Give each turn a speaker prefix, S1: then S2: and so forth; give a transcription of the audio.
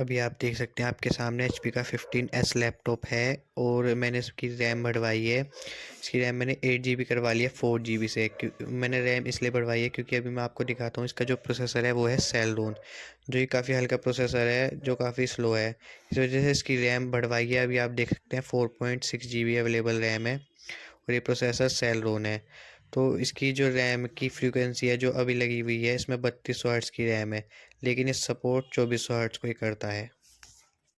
S1: अभी आप देख सकते हैं आपके सामने HP का 15S लैपटॉप है और मैंने इसकी रैम बढ़वाई है। इसकी रैम मैंने 8 GB करवा लिया 4 GB से। मैंने रैम इसलिए बढ़वाई है क्योंकि अभी मैं आपको दिखाता हूँ इसका जो प्रोसेसर है वो है सेलरोन, जो ये काफ़ी हल्का प्रोसेसर है जो काफ़ी स्लो है। इस वजह से इसकी रैम बढ़वाई है। अभी आप देख सकते हैं 4.6 GB अवेलेबल रैम है और ये प्रोसेसर सेलरोन है। तो इसकी जो रैम की फ्रीक्वेंसी है जो अभी लगी हुई है इसमें 3200 हर्ट्ज़ की रैम है, लेकिन ये सपोर्ट 2400 हर्ट्ज़ को ही करता है।